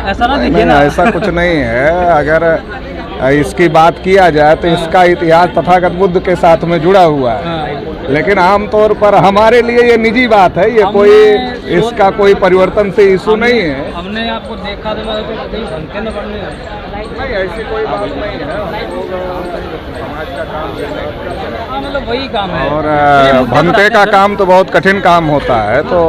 ऐसा ना दिखे नहीं, ना। ऐसा कुछ नहीं है। अगर इसकी बात किया जाए तो इसका इतिहास तथागत बुद्ध के साथ में जुड़ा हुआ है, लेकिन आमतौर पर हमारे लिए ये निजी बात है, ये कोई इसका कोई परिवर्तन से इशू नहीं है। हमने आपको देखा तो नहीं, ऐसी कोई बात नहीं है। हम लोग समाज का काम मतलब वही काम है। और भंते का काम तो बहुत कठिन काम होता है, तो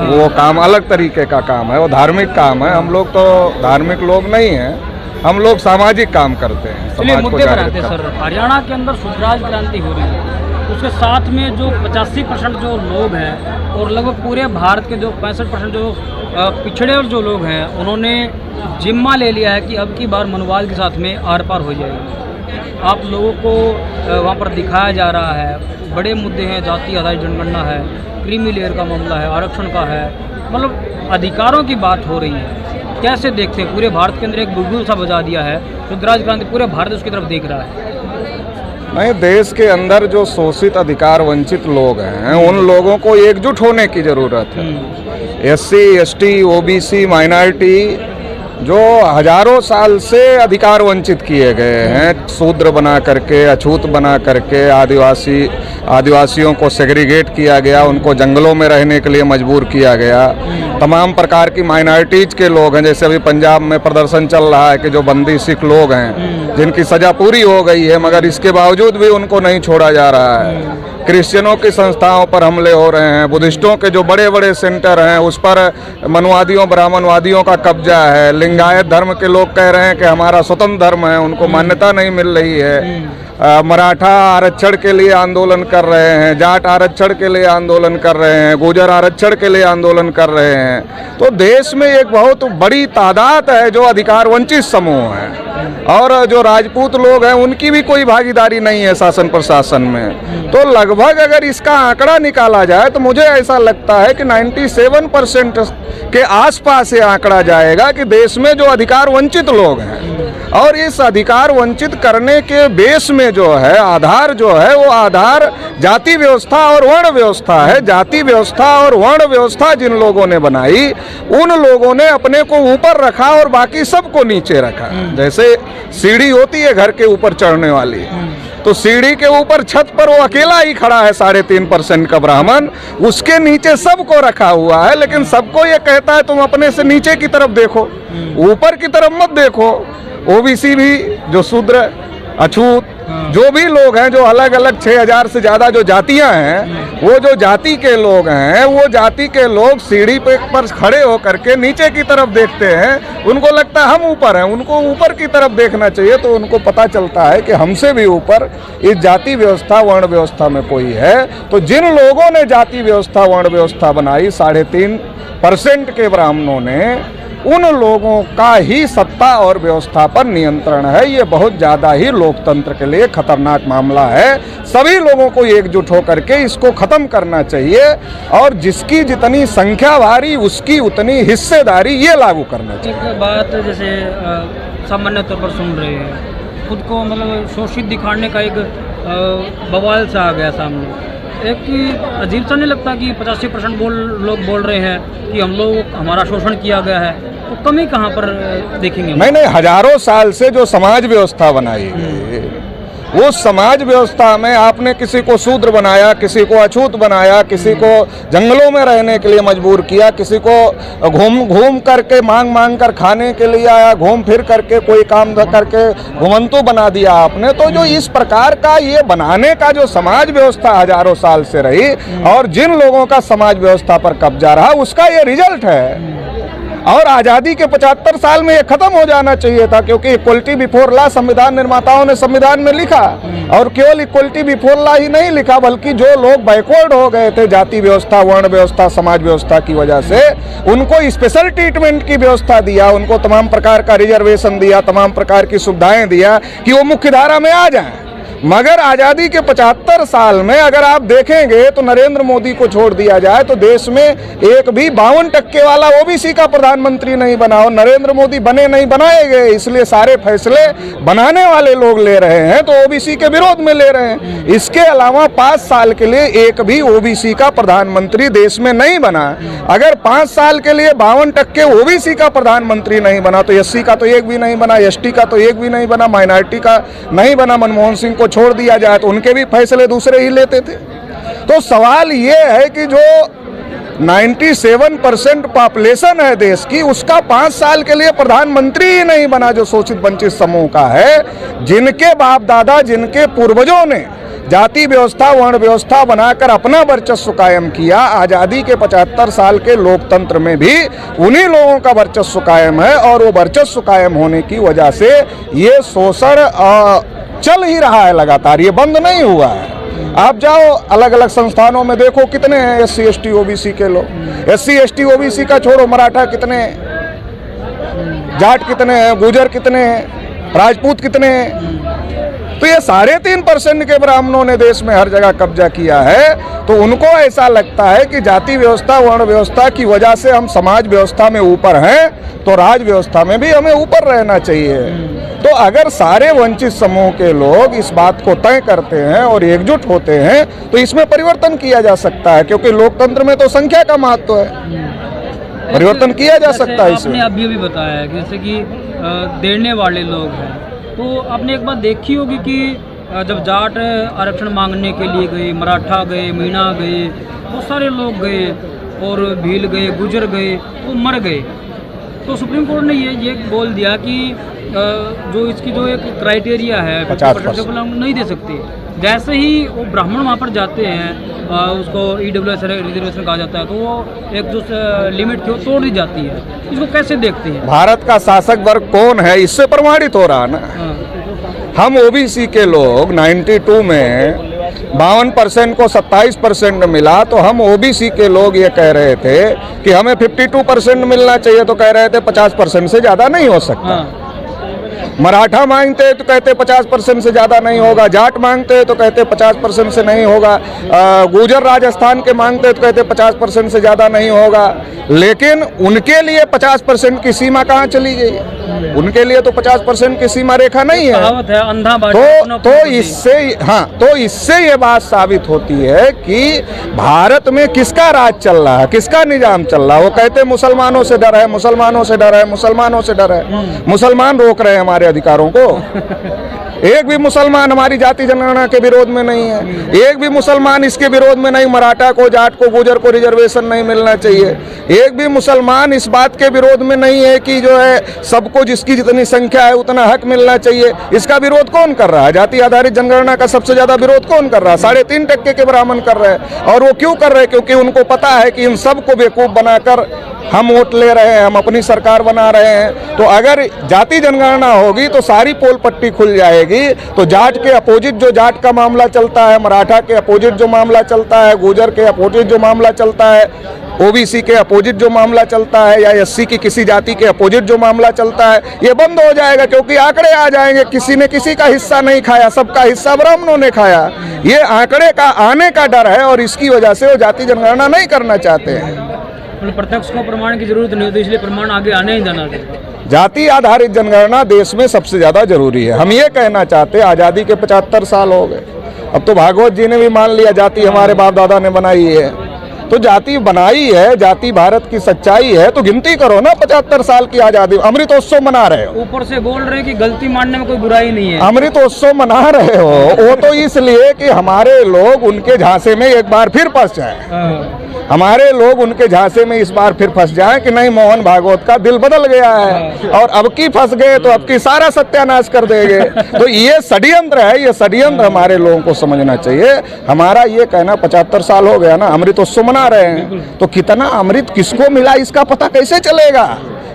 वो काम अलग तरीके का काम है, वो धार्मिक काम है। हम लोग तो धार्मिक लोग नहीं हैं, हम लोग सामाजिक काम करते हैं। चलिए मुद्दे पर आते हैं सर। हरियाणा के अंदर स्वराज क्रांति हो रही है, उसके साथ में जो 85% जो लोग हैं और लगभग पूरे भारत के जो 65% जो पिछड़े और जो लोग हैं, उन्होंने जिम्मा ले लिया है कि अब की बार मनोवाद के साथ में आर पार हो जाएगी। आप लोगों को वहाँ पर दिखाया जा रहा है, बड़े मुद्दे हैं, जाति आधारित जनगणना है, क्रीमी लेयर का मामला है, आरक्षण का है, मतलब अधिकारों की बात हो रही है। कैसे देखते हैं? पूरे भारत के अंदर एक बुलबुल सा बजा दिया है, स्वराज क्रांति पूरे भारत उसकी तरफ देख रहा है। नहीं, देश के अंदर जो शोषित अधिकार वंचित लोग हैं, उन लोगों को एकजुट होने की जरूरत है। SC, ST, OBC, माइनॉरिटी जो हजारों साल से अधिकार वंचित किए गए हैं, शूद्र बना करके, अछूत बना करके, आदिवासियों को सेग्रीगेट किया गया, उनको जंगलों में रहने के लिए मजबूर किया गया। तमाम प्रकार की माइनॉरिटीज के लोग हैं, जैसे अभी पंजाब में प्रदर्शन चल रहा है कि जो बंदी सिख लोग हैं जिनकी सजा पूरी हो गई है, मगर इसके बावजूद भी उनको नहीं छोड़ा जा रहा है। क्रिश्चियनों की संस्थाओं पर हमले हो रहे हैं, बुद्धिस्टों के जो बड़े बड़े सेंटर हैं उस पर मनुवादियों ब्राह्मणवादियों का कब्जा है। लिंगायत धर्म के लोग कह रहे हैं कि हमारा स्वतंत्र धर्म है, उनको मान्यता नहीं मिल रही है। मराठा आरक्षण के लिए आंदोलन कर रहे हैं, जाट आरक्षण के लिए आंदोलन कर रहे हैं, गुर्जर आरक्षण के लिए आंदोलन कर रहे हैं। तो देश में एक बहुत बड़ी तादाद है जो अधिकार वंचित समूह है, और जो राजपूत लोग हैं उनकी भी कोई भागीदारी नहीं है शासन प्रशासन में। तो लगभग अगर इसका आंकड़ा निकाला जाए तो मुझे ऐसा लगता है कि 97% के आसपास ये आंकड़ा जाएगा कि देश में जो अधिकार वंचित लोग हैं, और इस अधिकार वंचित करने के बेस में जो है आधार जो है वो आधार जाति व्यवस्था और वर्ण व्यवस्था है। जाति व्यवस्था और वर्ण व्यवस्था जिन लोगों ने बनाई, उन लोगों ने अपने को ऊपर रखा और बाकी सबको नीचे रखा। जैसे सीढ़ी होती है घर के ऊपर चढ़ने वाली, तो सीढ़ी के ऊपर छत पर वो अकेला ही खड़ा है 3.5% का ब्राह्मण, उसके नीचे सबको रखा हुआ है, लेकिन सबको ये कहता है तुम अपने से नीचे की तरफ देखो, ऊपर की तरफ मत देखो। OBC भी जो शूद्र अछूत जो भी लोग हैं, जो अलग अलग 6000 से ज़्यादा जो जातियां हैं, वो जो जाति के लोग हैं, वो जाति के लोग सीढ़ी पर खड़े होकर के नीचे की तरफ देखते हैं। उनको लगता है हम ऊपर हैं, उनको ऊपर की तरफ देखना चाहिए। तो उनको पता चलता है कि हमसे भी ऊपर इस जाति व्यवस्था वर्ण व्यवस्था में कोई है। तो जिन लोगों ने जाति व्यवस्था वर्ण व्यवस्था बनाई, 3.5% के ब्राह्मणों ने, उन लोगों का ही सत्ता और व्यवस्था पर नियंत्रण है। ये बहुत ज़्यादा ही लोकतंत्र के लिए खतरनाक मामला है। सभी लोगों को एकजुट होकर के इसको ख़त्म करना चाहिए, और जिसकी जितनी संख्या भारी उसकी उतनी हिस्सेदारी ये लागू करना चाहिए। एक बात जैसे सामान्य तौर पर सुन रहे हैं, खुद को मतलब शोषित दिखाने का एक बवाल सा आ गया सामने। एक अजीब सा नहीं लगता कि 85% लोग बोल रहे हैं कि हम लोग हमारा शोषण किया गया है, तो कमी कहाँ पर देखेंगे? नहीं, हजारों साल से जो समाज व्यवस्था बनाई गई, उस समाज व्यवस्था में आपने किसी को शूद्र बनाया, किसी को अछूत बनाया, किसी को जंगलों में रहने के लिए मजबूर किया, किसी को घूम करके मांग कर खाने के लिए आया, घूम फिर करके कोई काम करके घुमंतु बना दिया आपने। तो जो इस प्रकार का ये बनाने का जो समाज व्यवस्था हजारों साल से रही, और जिन लोगों का समाज व्यवस्था पर कब्जा रहा, उसका ये रिजल्ट है। और आज़ादी के 75 साल में ये खत्म हो जाना चाहिए था, क्योंकि इक्वलिटी बिफोर लॉ संविधान निर्माताओं ने संविधान में लिखा, और केवल इक्वलिटी बिफोर लॉ ही नहीं लिखा, बल्कि जो लोग बैकवर्ड हो गए थे जाति व्यवस्था वर्ण व्यवस्था समाज व्यवस्था की वजह से, उनको स्पेशल ट्रीटमेंट की व्यवस्था दिया, उनको तमाम प्रकार का रिजर्वेशन दिया, तमाम प्रकार की सुविधाएं दिया कि वो मुख्य धारा में आ जाएं। मगर आज़ादी के 75 साल में अगर आप देखेंगे तो नरेंद्र मोदी को छोड़ दिया जाए तो देश में एक भी 52% वाला ओबीसी का प्रधानमंत्री नहीं बना, और नरेंद्र मोदी बने नहीं बनाए गए, इसलिए सारे फैसले बनाने वाले लोग ले रहे हैं तो ओबीसी के विरोध में ले रहे हैं। इसके अलावा 5 साल के लिए एक भी ओबीसी का प्रधानमंत्री देश में नहीं बना। अगर 5 साल के लिए 52% ओबीसी का प्रधानमंत्री नहीं बना तो एससी का तो एक भी नहीं बना, एसटी का तो एक भी नहीं बना, माइनॉरिटी का नहीं बना। मनमोहन सिंह को छोड़ दिया जाए तो उनके भी फैसले दूसरे ही लेते थे। तो सवाल ये है कि जो 97% पॉपुलेशन है देश की, उसका 5 साल के लिए प्रधानमंत्री ही नहीं बना, जो शोषित वंचित समूह का है, जिनके बाप दादा, जिनके पूर्वजों ने जाति व्यवस्था, वर्ण व्यवस्था बनाकर अपना वर्चस्व कायम किया। आज़ादी के 75 साल के लोकतंत्र में भी उन्हीं लोगों का वर्चस्व कायम है, और वो वर्चस्व कायम होने की वजह से ये शोषण चल ही रहा है लगातार, ये बंद नहीं हुआ है। आप जाओ अलग अलग संस्थानों में देखो कितने हैं एससी एसटी ओबीसी के लोग। एससी एसटी ओबीसी का छोड़ो, मराठा कितने हैं, जाट कितने हैं, गुजर कितने हैं, राजपूत कितने हैं। तो ये 3.5% के ब्राह्मणों ने देश में हर जगह कब्जा किया है। तो उनको ऐसा लगता है कि जाति व्यवस्था, वर्ण व्यवस्था की वजह से हम समाज व्यवस्था में ऊपर हैं, तो राज व्यवस्था में भी हमें ऊपर रहना चाहिए। तो अगर सारे वंचित समूह के लोग इस बात को तय करते हैं और एकजुट होते हैं तो इसमें परिवर्तन किया जा सकता है, क्योंकि लोकतंत्र में तो संख्या का महत्व है। परिवर्तन किया जा सकता है इसमें। आपने अभी भी बताया है जैसे कि देने वाले लोग हैं, तो आपने एक बात देखी होगी कि जब जाट आरक्षण मांगने के लिए गए, मराठा गए, मीणा गए, बहुत सारे लोग गए, और भील गए, गुजर गए, वो मर गए। तो सुप्रीम कोर्ट ने ये बोल दिया कि जो इसकी जो एक क्राइटेरिया है 50% नहीं दे सकते। जैसे ही वो ब्राह्मण वहाँ पर जाते हैं, उसको ईडब्ल्यूएस रिजर्वेशन कहा जाता है, तो वो एक जो लिमिट थी वो तोड़ दी जाती है। इसको कैसे देखते हैं? भारत का शासक वर्ग कौन है इससे प्रमाणित हो रहा ना। हम ओबीसी के लोग 92 में 52% को 27% मिला, तो हम ओबीसी के लोग ये कह रहे थे कि हमें 52% मिलना चाहिए, तो कह रहे थे 50% से ज़्यादा नहीं हो सकता। मराठा मांगते तो कहते 50% से ज़्यादा नहीं होगा, जाट मांगते तो कहते 50% से नहीं होगा, गुजर राजस्थान के मांगते तो कहते 50% से ज़्यादा नहीं होगा। लेकिन उनके लिए 50% की सीमा कहाँ चली गई? उनके लिए तो 50% की सीमा रेखा नहीं है। तो इससे ये बात साबित होती है कि भारत में किसका राज चल रहा है, किसका निजाम चल रहा है। वो कहते मुसलमानों से डर है, मुसलमानों से डर है, मुसलमानों से डर है। मुसलमान रोक रहे हैं हमारे अधिकारों को। एक भी मुसलमान हमारी जाति जनगणना के विरोध में नहीं है, एक भी मुसलमान इसके विरोध में नहीं, मराठा को, जाट को, गुजर को रिजर्वेशन नहीं मिलना चाहिए। एक भी मुसलमान इस बात के विरोध में नहीं है कि जो है सबको जिसकी जितनी संख्या है उतना हक मिलना चाहिए। इसका विरोध कौन कर रहा है? जाति आधारित जनगणना का सबसे ज्यादा विरोध कौन कर रहा है? 3.5% के ब्राह्मण कर रहे हैं। और वो क्यों कर रहे हैं? क्योंकि उनको पता है कि इन सबको बेवकूफ बनाकर हम वोट ले रहे हैं, हम अपनी सरकार बना रहे हैं। तो अगर जाति जनगणना होगी तो सारी पोल पट्टी खुल जाएगी। तो जाट के अपोजिट जो जाट का मामला चलता है, मराठा के अपोजिट जो मामला चलता है, गुजर के अपोजिट जो मामला चलता है, ओबीसी के अपोजिट जो मामला चलता है, या एससी की किसी जाति के अपोजिट जो मामला चलता है, ये बंद हो जाएगा। क्योंकि आंकड़े आ जाएंगे, किसी ने किसी का हिस्सा नहीं खाया, सबका हिस्सा ब्राह्मणों ने खाया। ये आंकड़े का आने का डर है, और इसकी वजह से वो जाति जनगणना नहीं करना चाहते हैं। प्रत्यक्ष को प्रमाण की जरूरत नहीं होती, इसलिए प्रमाण आगे आने ही देना चाहिए। जाति आधारित जनगणना देश में सबसे ज्यादा जरूरी है। हम ये कहना चाहते हैं, आज़ादी के 75 साल हो गए, अब तो भागवत जी ने भी मान लिया जाति हमारे बाप दादा ने बनाई है। तो जाति बनाई है, जाति भारत की सच्चाई है, तो गिनती करो ना। 75 साल की आजादी, अमृतोत्सव मना रहे हो, ऊपर से बोल रहे हैं कि गलती मानने में कोई बुराई नहीं है। अमृतोत्सव मना रहे हो, वो तो इसलिए कि हमारे लोग उनके झांसे में एक बार फिर फंस जाए। हमारे लोग उनके झांसे में इस बार फिर फंस जाएं कि नहीं, मोहन भागवत का दिल बदल गया है, और अब की फंस गए तो अब की सारा सत्यानाश कर देंगे। तो ये षड्यंत्र है, ये षड्यंत्र हमारे लोगों को समझना चाहिए। हमारा ये कहना 75 साल हो गया ना, अमृतोत्सव मना रहे हैं, तो कितना अमृत किसको मिला इसका पता कैसे चलेगा?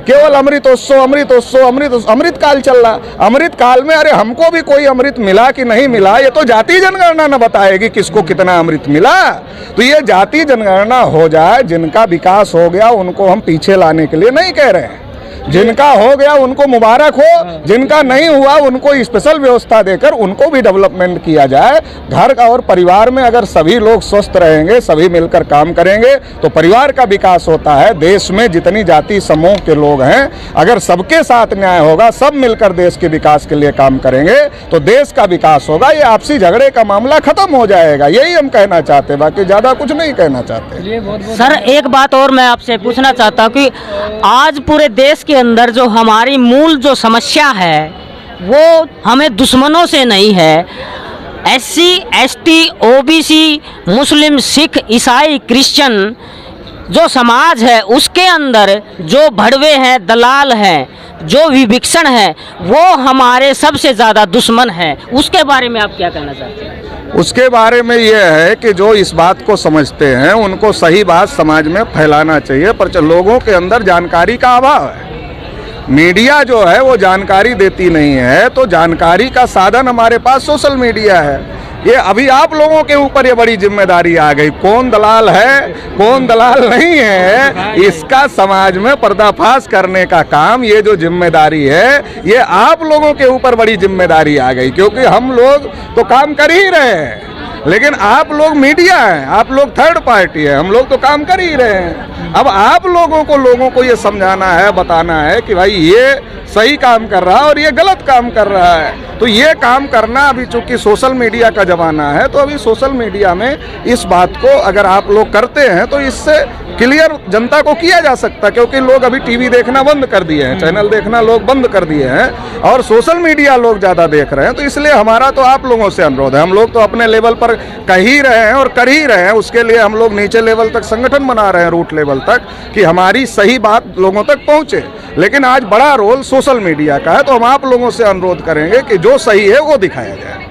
केवल अमृतोत्सव अमृतोत्सव अमृतोत्सव, अमृत काल चल रहा। अमृत काल में अरे हमको भी कोई अमृत मिला कि नहीं मिला, ये तो जाति जनगणना न बताएगी किसको कितना अमृत मिला। तो ये जाति जनगणना हो जाए, जिनका विकास हो गया उनको हम पीछे लाने के लिए नहीं कह रहे हैं। जिनका हो गया उनको मुबारक हो, जिनका नहीं हुआ उनको स्पेशल व्यवस्था देकर उनको भी डेवलपमेंट किया जाए। घर का और परिवार में अगर सभी लोग स्वस्थ रहेंगे, सभी मिलकर काम करेंगे तो परिवार का विकास होता है। देश में जितनी जाति समूह के लोग हैं, अगर सबके साथ न्याय होगा, सब मिलकर देश के विकास के लिए काम करेंगे तो देश का विकास होगा। ये आपसी झगड़े का मामला खत्म हो जाएगा, यही हम कहना चाहते हैं, बाकी ज़्यादा कुछ नहीं कहना चाहते। सर एक बात और मैं आपसे पूछना चाहता हूँ कि आज पूरे देश के अंदर जो हमारी मूल जो समस्या है वो हमें दुश्मनों से नहीं है, SC, ST, OBC, मुस्लिम, सिख, ईसाई, क्रिश्चियन जो समाज है उसके अंदर जो भड़वे हैं, दलाल हैं, जो विभिक्षण है वो हमारे सबसे ज़्यादा दुश्मन है। उसके बारे में आप क्या कहना चाहते हैं? उसके बारे में ये है कि जो इस बात को समझते हैं उनको सही बात समाज में फैलाना चाहिए, पर लोगों के अंदर जानकारी का अभाव है। मीडिया जो है वो जानकारी देती नहीं है, तो जानकारी का साधन हमारे पास सोशल मीडिया है। ये अभी आप लोगों के ऊपर ये बड़ी जिम्मेदारी आ गई, कौन दलाल है कौन दलाल नहीं है, इसका समाज में पर्दाफाश करने का काम, ये जो जिम्मेदारी है ये आप लोगों के ऊपर बड़ी जिम्मेदारी आ गई। क्योंकि हम लोग तो काम कर ही रहे हैं, लेकिन आप लोग मीडिया हैं, आप लोग थर्ड पार्टी है, हम लोग तो काम कर ही रहे हैं। अब आप लोगों को ये समझाना है, बताना है कि भाई ये सही काम कर रहा है और ये गलत काम कर रहा है। तो ये काम करना, अभी चूंकि सोशल मीडिया का ज़माना है तो अभी सोशल मीडिया में इस बात को अगर आप लोग करते हैं तो इससे क्लियर जनता को किया जा सकता है। क्योंकि लोग अभी टीवी देखना बंद कर दिए हैं, चैनल देखना लोग बंद कर दिए हैं और सोशल मीडिया लोग ज़्यादा देख रहे हैं। तो इसलिए हमारा तो आप लोगों से अनुरोध है, हम लोग तो अपने लेवल पर कह ही रहे हैं और कर ही रहे हैं, उसके लिए हम लोग नीचे लेवल तक संगठन बना रहे हैं, रूट लेवल तक, कि हमारी सही बात लोगों तक पहुँचे। लेकिन आज बड़ा रोल सोशल मीडिया का है, तो हम आप लोगों से अनुरोध करेंगे कि जो सही है वो दिखाया जाए।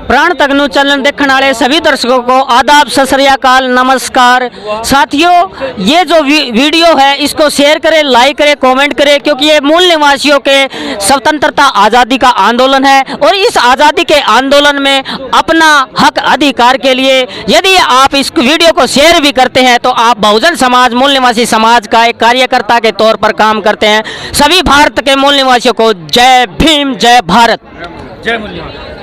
प्राण तक न्यूज़ चैनल देखने वाले सभी दर्शकों को आदाब, सत श्री अकाल, नमस्कार। साथियों ये जो वीडियो है इसको शेयर करें, लाइक करें, कमेंट करें, क्योंकि ये मूल निवासियों के स्वतंत्रता आज़ादी का आंदोलन है और इस आज़ादी के आंदोलन में अपना हक अधिकार के लिए यदि आप इस वीडियो को शेयर भी करते हैं तो आप बहुजन समाज, मूल निवासी समाज का एक कार्यकर्ता के तौर पर काम करते हैं। सभी भारत के मूल निवासियों को जय भीम, जय भारत, जय मूल्य।